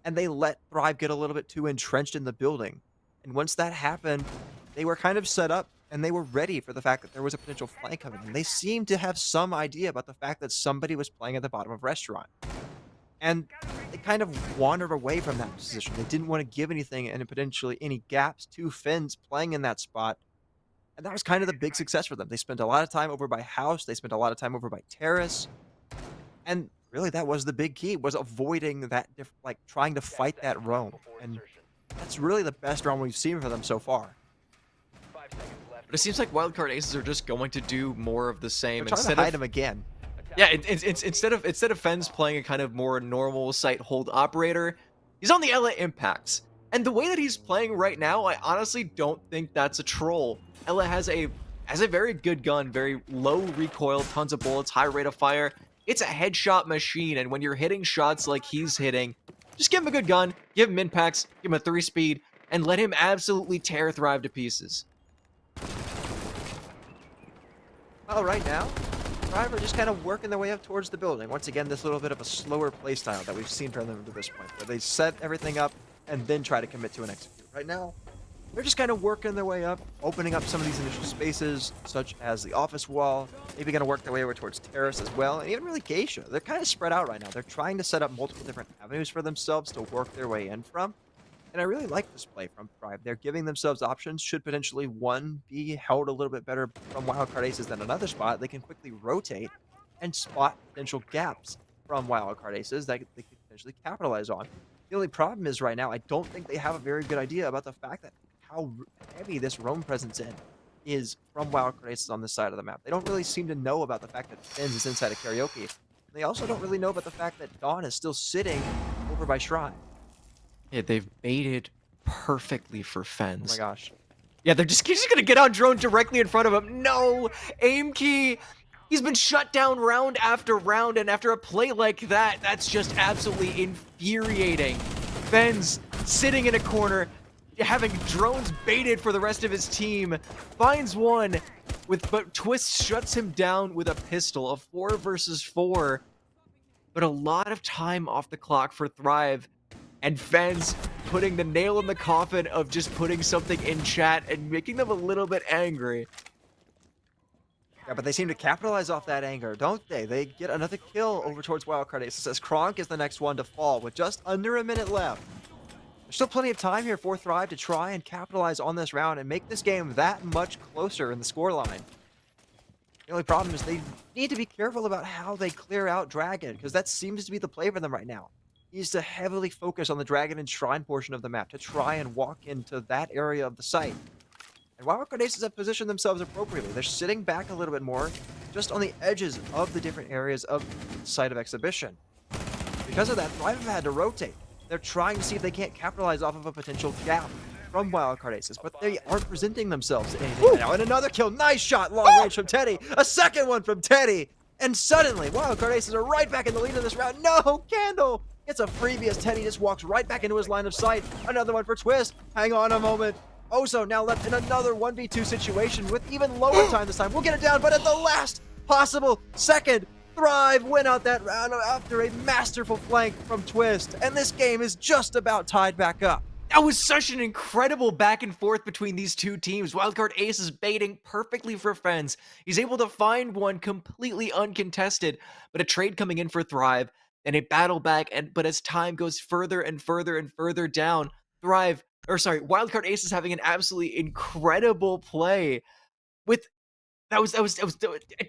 and they let Thrive get a little bit too entrenched in the building. And once that happened, they were kind of set up, and they were ready for the fact that there was a potential flank coming. And they seemed to have some idea about the fact that somebody was playing at the bottom of restaurant. And they kind of wandered away from that position. They didn't want to give anything and potentially any gaps to Finns playing in that spot. And that was kind of the big success for them. They spent a lot of time over by House. They spent a lot of time over by Terrace. And really, that was the big key, was avoiding that, like trying to fight that roam. And that's really the best round we've seen for them so far. But it seems like Wildcard Aces are just going to do more of the same. They're trying to hide him again. Yeah, instead of Fens playing a kind of more normal site hold operator, he's on the LA Impacts. And the way that he's playing right now, I honestly don't think that's a troll. Ella has a very good gun, very low recoil, tons of bullets, high rate of fire. It's a headshot machine, and when you're hitting shots like he's hitting, just give him a good gun, give him impacts, give him a 3-speed, and let him absolutely tear Thrive to pieces. Well, right now, Thrive are just kind of working their way up towards the building. Once again, this little bit of a slower playstyle that we've seen from them to this point, where they set everything up and then try to commit to an execute. Right now, they're just kind of working their way up, opening up some of these initial spaces, such as the office wall, maybe going to work their way over towards terrace as well, and even really Geisha. They're kind of spread out right now. They're trying to set up multiple different avenues for themselves to work their way in from. And I really like this play from Thrive. They're giving themselves options should potentially one be held a little bit better from Wildcard Aces than another spot. They can quickly rotate and spot potential gaps from Wildcard Aces that they could potentially capitalize on. The only problem is right now, I don't think they have a very good idea about the fact that how heavy this roam presence in is from Wildcard Aces on this side of the map. They don't really seem to know about the fact that Fins is inside of Karaoke. They also don't really know about the fact that Dawn is still sitting over by Shrine. Yeah, they've baited perfectly for Oh Fens. my gosh. Yeah, they're just gonna get on drone directly in front of him. No! Aim key! He's been shut down round after round, and after a play like that, that's just absolutely infuriating. Fens sitting in a corner, having drones baited for the rest of his team, finds one, but Twist shuts him down with a pistol, a 4 versus 4. But a lot of time off the clock for Thrive, and Fens putting the nail in the coffin of just putting something in chat and making them a little bit angry. Yeah, but they seem to capitalize off that anger, don't they? They get another kill over towards Wildcard Aces as Kronk is the next one to fall with just under a minute left. There's still plenty of time here for Thrive to try and capitalize on this round and make this game that much closer in the scoreline. The only problem is they need to be careful about how they clear out Dragon, because that seems to be the play for them right now. He needs to heavily focus on the Dragon and Shrine portion of the map to try and walk into that area of the site. And Wildcard Aces have positioned themselves appropriately. They're sitting back a little bit more, just on the edges of the different areas of the site of exhibition. Because of that, Thrive have had to rotate. They're trying to see if they can't capitalize off of a potential gap from Wildcard Aces, but they aren't presenting themselves anything right now. And another kill, nice shot, long range from Teddy. A second one from Teddy. And suddenly, Wildcard Aces are right back in the lead of this round. No, Candle gets a freebie as Teddy just walks right back into his line of sight. Another one for Twist. Hang on a moment. Ozo now left in another 1v2 situation with even lower time this time. We'll get it down, but at the last possible second, Thrive win out that round after a masterful flank from Twist. And this game is just about tied back up. That was such an incredible back and forth between these two teams. Wildcard Ace is baiting perfectly for Fens. He's able to find one completely uncontested, but a trade coming in for Thrive and a battle back. But as time goes further and further and further down, Wildcard Ace is having an absolutely incredible play with that was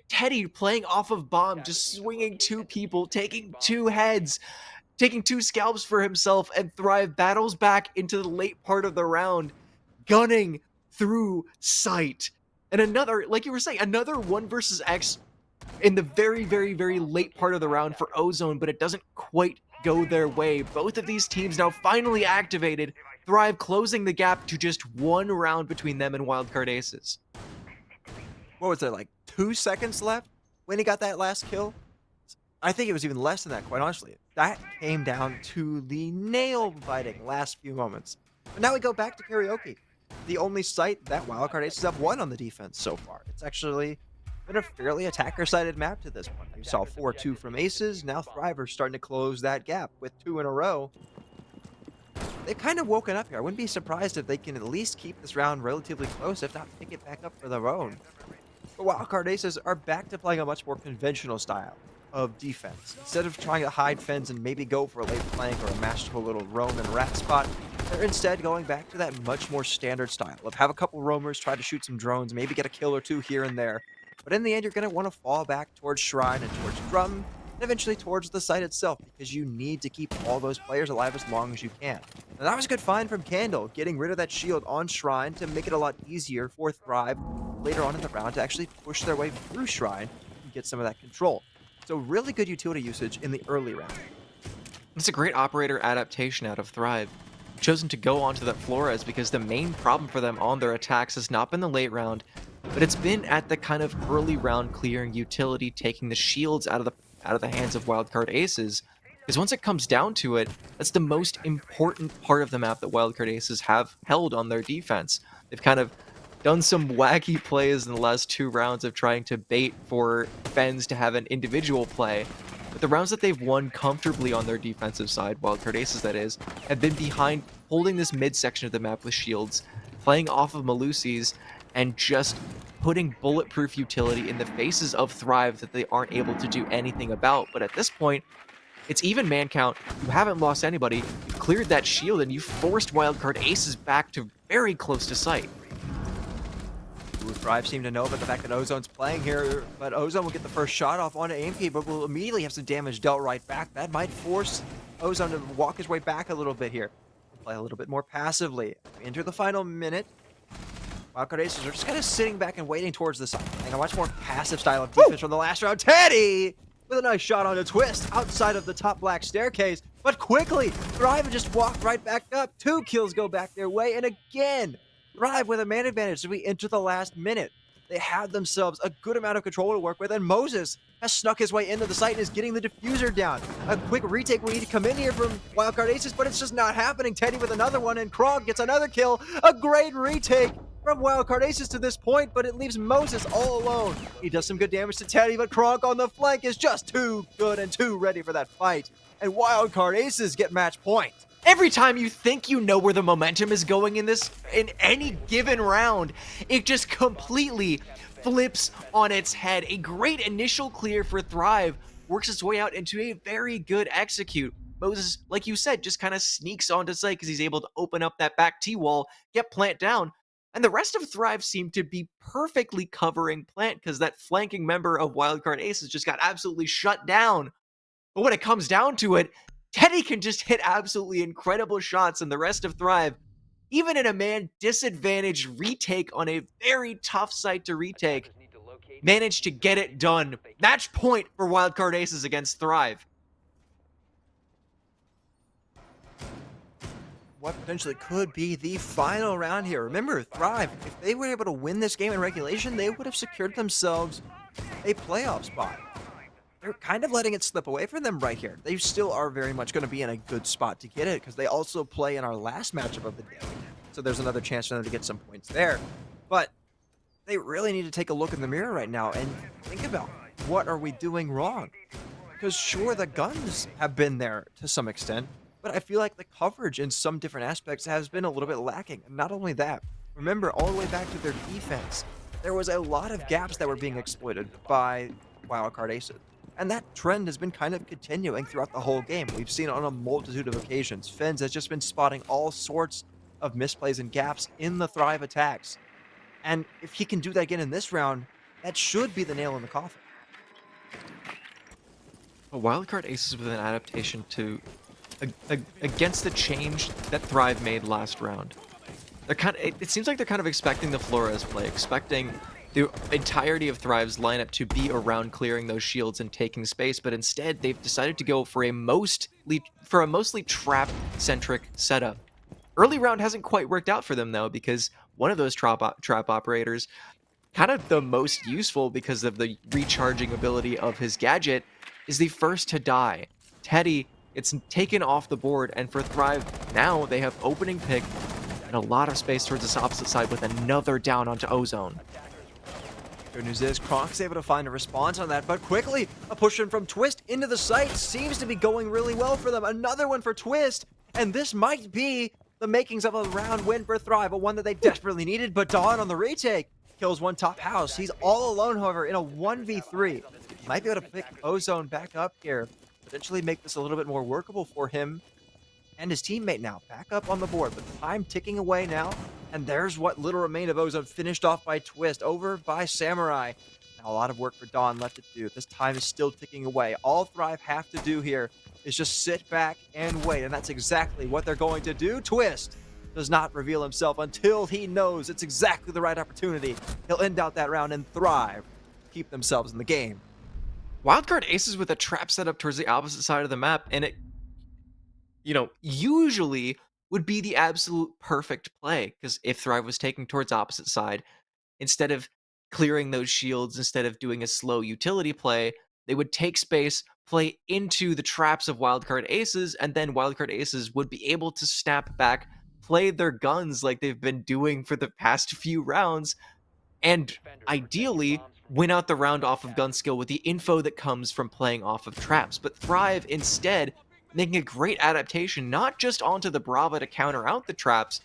Teddy playing off of bomb, just swinging two people, taking two heads, taking two scalps for himself, and Thrive battles back into the late part of the round, gunning through sight. And another, like you were saying, another 1 versus X in the very, very, very late part of the round for Ozone, but it doesn't quite go their way. Both of these teams now finally activated, Thrive closing the gap to just 1 round between them and Wildcard Aces. What was there, like 2 seconds left when he got that last kill? I think it was even less than that, quite honestly. That came down to the nail-biting last few moments. But now we go back to Karaoke, the only site that Wildcard Aces have won on the defense so far. It's actually been a fairly attacker-sided map to this point. We saw 4-2 from Aces, now Thrive are starting to close that gap with 2 in a row. They've kind of woken up here. I wouldn't be surprised if they can at least keep this round relatively close, if not pick it back up for their own. But Wildcard Aces are back to playing a much more conventional style of defense. Instead of trying to hide Fens and maybe go for a late flank or a masterful little roam and rat spot, they're instead going back to that much more standard style of have a couple roamers, try to shoot some drones, maybe get a kill or 2 here and there. But in the end, you're going to want to fall back towards Shrine and towards Drum, and eventually towards the site itself, because you need to keep all those players alive as long as you can. And that was a good find from Candle, getting rid of that shield on Shrine to make it a lot easier for Thrive later on in the round to actually push their way through Shrine and get some of that control. So really good utility usage in the early round. It's a great operator adaptation out of Thrive. Chosen to go onto that Flores because the main problem for them on their attacks has not been the late round, but it's been at the kind of early round clearing utility, taking the shields out of the hands of Wildcard Aces. Because once it comes down to it, that's the most important part of the map that Wildcard Aces have held on their defense. They've kind of done some wacky plays in the last 2 rounds of trying to bait for Fens to have an individual play. But the rounds that they've won comfortably on their defensive side, Wildcard Aces that is, have been behind holding this midsection of the map with shields, playing off of Malusi's and just putting bulletproof utility in the faces of Thrive that they aren't able to do anything about. But at this point, it's even man count. You haven't lost anybody. You've cleared that shield, and you forced Wildcard Aces back to very close to sight. Ooh, Thrive seem to know about the fact that Ozone's playing here, but Ozone will get the first shot off onto AMP, but will immediately have some damage dealt right back. That might force Ozone to walk his way back a little bit here. Play a little bit more passively. Enter the final minute. Wildcard Aces are just kind of sitting back and waiting towards the side. And a much more passive style of defense from the last round. Teddy with a nice shot on a twist outside of the top black staircase. But quickly, Thrive just walked right back up. 2 kills go back their way. And again, Thrive with a man advantage as we enter the last minute. They have themselves a good amount of control to work with. And Moses has snuck his way into the site and is getting the diffuser down. A quick retake will need to come in here from Wildcard Aces, but it's just not happening. Teddy with another one, and Krog gets another kill. A great retake from Wildcard Aces to this point, but it leaves Moses all alone. He does some good damage to Teddy, but Krog on the flank is just too good and too ready for that fight. And Wildcard Aces get match point. Every time you think you know where the momentum is going in any given round, it just completely flips on its head. A great initial clear for Thrive works its way out into a very good execute. Moses, like you said, just kind of sneaks onto site because he's able to open up that back T-wall, get Plant down, and the rest of Thrive seemed to be perfectly covering Plant because that flanking member of Wildcard Aces just got absolutely shut down. But when it comes down to it, Teddy can just hit absolutely incredible shots, and the rest of Thrive, even in a man disadvantaged retake on a very tough site to retake, managed to get it done. Match point for Wildcard Aces against Thrive. What potentially could be the final round here. Remember, Thrive, if they were able to win this game in regulation, they would have secured themselves a playoff spot. They're kind of letting it slip away from them right here. They still are very much going to be in a good spot to get it because they also play in our last matchup of the day. So there's another chance for them to get some points there. But they really need to take a look in the mirror right now and think about what are we doing wrong? Because sure, the guns have been there to some extent, but I feel like the coverage in some different aspects has been a little bit lacking. And not only that, remember all the way back to their defense, there was a lot of gaps that were being exploited by Wildcard Aces. And that trend has been kind of continuing throughout the whole game. We've seen it on a multitude of occasions. Fens has just been spotting all sorts of misplays and gaps in the Thrive attacks. And if he can do that again in this round, that should be the nail in the coffin. But Wildcard Aces with an adaptation to against the change that Thrive made last round. They're it seems like they're kind of expecting the Flores play, expecting the entirety of Thrive's lineup to be around clearing those shields and taking space, but instead they've decided to go for a mostly trap-centric setup. Early round hasn't quite worked out for them though, because one of those trap operators, kind of the most useful because of the recharging ability of his gadget, is the first to die. Teddy, it's taken off the board, and for Thrive, now they have opening pick and a lot of space towards this opposite side with another down onto Ozone. Good news is Kronk's able to find a response on that, but quickly, a push in from Twist into the site seems to be going really well for them. Another one for Twist, and this might be the makings of a round win for Thrive, a one that they desperately needed, but Dawn on the retake kills one top house. He's all alone, however, in a 1v3. Might be able to pick Ozone back up here, potentially make this a little bit more workable for him and his teammate now. Back up on the board, but time ticking away now, and there's what little remained of Ozone, finished off by Twist, over by Samurai. Now a lot of work for Dawn left to do. This time is still ticking away. All Thrive have to do here is just sit back and wait, and that's exactly what they're going to do. Twist does not reveal himself until he knows it's exactly the right opportunity. He'll end out that round and Thrive keep themselves in the game. Wildcard Aces with a trap set up towards the opposite side of the map, and it, usually would be the absolute perfect play, because if Thrive was taking towards opposite side, instead of clearing those shields, instead of doing a slow utility play, they would take space, play into the traps of Wildcard Aces, and then Wildcard Aces would be able to snap back, play their guns like they've been doing for the past few rounds, and ideally win out the round off of gun skill with the info that comes from playing off of traps. But Thrive instead making a great adaptation, not just onto the Brava to counter out the traps,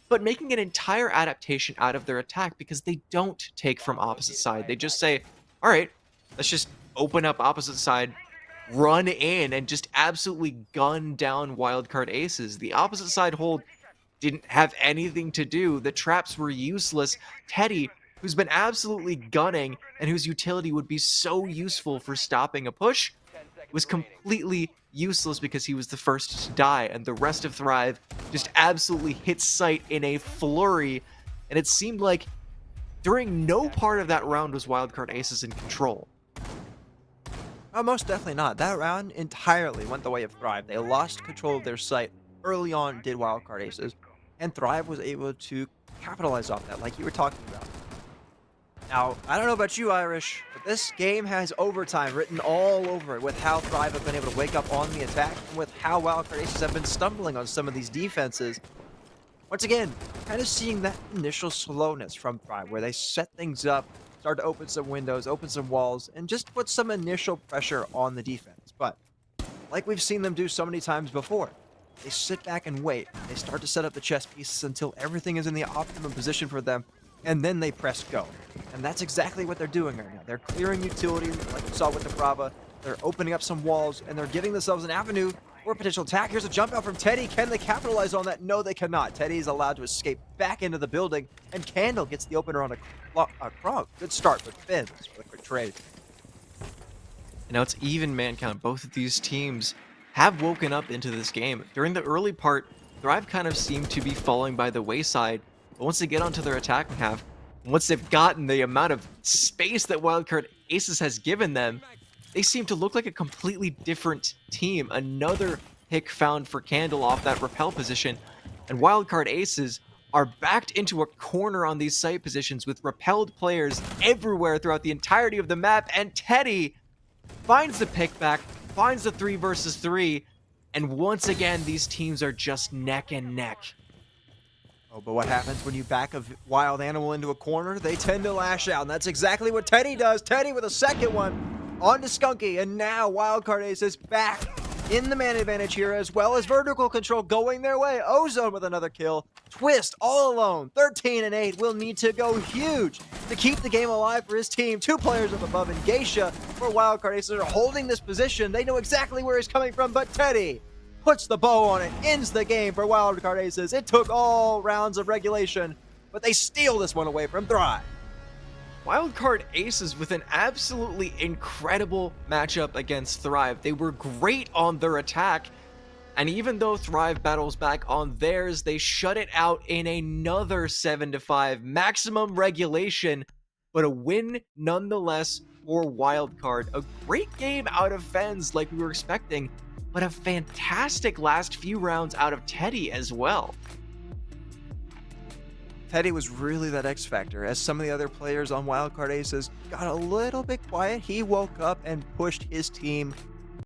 but making an entire adaptation out of their attack because they don't take from opposite side. They just say, all right, let's just open up opposite side, run in, and just absolutely gun down wildcard aces. The opposite side hold didn't have anything to do. The traps were useless. Teddy, who's been absolutely gunning and whose utility would be so useful for stopping a push, 10 seconds was remaining. completely useless because he was the first to die, and the rest of Thrive just absolutely hit sight in a flurry. And it seemed like during no part of that round was Wildcard Aces in control. Oh, most definitely not. That round entirely went the way of Thrive. They lost control of their site early on, did Wildcard Aces, and Thrive was able to capitalize off that, like you were talking about. Now, I don't know about you, Irish, but this game has overtime written all over it with how Thrive have been able to wake up on the attack and with how Wildcard Aces have been stumbling on some of these defenses. Once again, kind of seeing that initial slowness from Thrive where they set things up, start to open some windows, open some walls, and just put some initial pressure on the defense. But like we've seen them do so many times before, they sit back and wait. They start to set up the chess pieces until everything is in the optimum position for them, and then they press go. And that's exactly what they're doing right now. They're clearing utility, like you saw with the Brava. They're opening up some walls, and they're giving themselves an avenue for a potential attack. Here's a jump out from Teddy. Can they capitalize on that? No, they cannot. Teddy is allowed to escape back into the building, and Candle gets the opener on a Krog. Good start with Fins for the quick trade. And now it's even man count. Both of these teams have woken up into this game. During the early part, Thrive kind of seemed to be falling by the wayside, but once they get onto their attacking half, once they've gotten the amount of space that Wildcard Aces has given them, they seem to look like a completely different team. Another pick found for Candle off that repel position, and Wildcard Aces are backed into a corner on these site positions with repelled players everywhere throughout the entirety of the map, and Teddy finds the pick back, finds the 3 versus 3, and once again, these teams are just neck and neck. Oh, but what happens when you back a wild animal into a corner? They tend to lash out, and that's exactly what Teddy does. Teddy with a second one on to Skunky, and now Wildcard Ace is back in the man advantage here, as well as vertical control going their way. Ozone with another kill. Twist all alone. 13 and 8 will need to go huge to keep the game alive for his team. 2 players up above, and Geisha for Wildcard Aces are holding this position. They know exactly where he's coming from, but Teddy puts the bow on it, ends the game for Wildcard Aces. It took all rounds of regulation, but they steal this one away from Thrive. Wildcard Aces with an absolutely incredible matchup against Thrive. They were great on their attack, and even though Thrive battles back on theirs, they shut it out in another 7-5 maximum regulation, but a win nonetheless for Wildcard. A great game out of Fens like we were expecting, but a fantastic last few rounds out of Teddy as well. Teddy was really that X factor. As some of the other players on Wildcard Aces got a little bit quiet, he woke up and pushed his team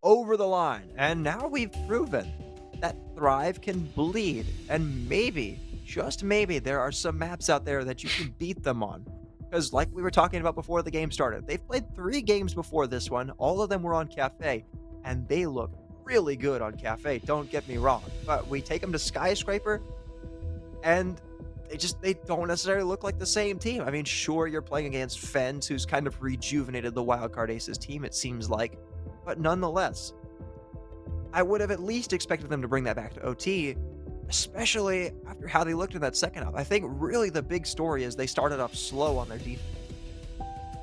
over the line. And now we've proven that Thrive can bleed. And maybe, just maybe, there are some maps out there that you can beat them on. Because like we were talking about before the game started, they've played 3 games before this one. All of them were on Cafe, and they look really good on Cafe, don't get me wrong. But we take them to Skyscraper, and they don't necessarily look like the same team. I mean, sure, you're playing against Fens, who's kind of rejuvenated the Wildcard Aces team, it seems like. But nonetheless, I would have at least expected them to bring that back to OT, especially after how they looked in that second half. I think really the big story is they started off slow on their defense.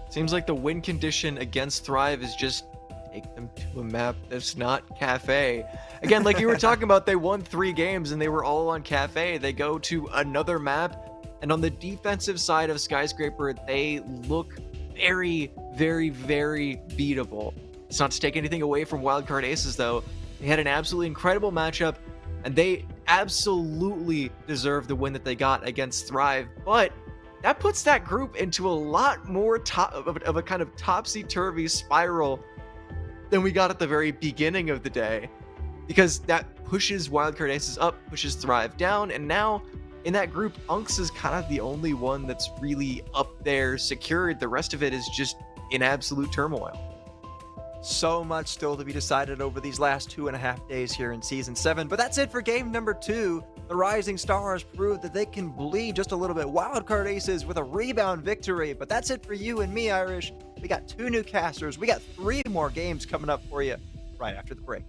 Seems like the win condition against Thrive is just take them to a map that's not Cafe. Again, like you were talking about, they won 3 games and they were all on Cafe. They go to another map, and on the defensive side of Skyscraper, they look very, very, very beatable. It's not to take anything away from Wildcard Aces, though. They had an absolutely incredible matchup, and they absolutely deserve the win that they got against Thrive. But that puts that group into a lot more of a kind of topsy-turvy spiral than we got at the very beginning of the day, because that pushes Wildcard Aces up, pushes Thrive down, and now in that group, Unks is kind of the only one that's really up there secured. The rest of it is just in absolute turmoil. So much still to be decided over these last 2.5 days here in Season 7, but that's it for game number 2. The Rising Stars proved that they can bleed just a little bit. Wildcard Aces with a rebound victory, but that's it for you and me, Irish. We got 2 new casters. We got 3 more games coming up for you right after the break.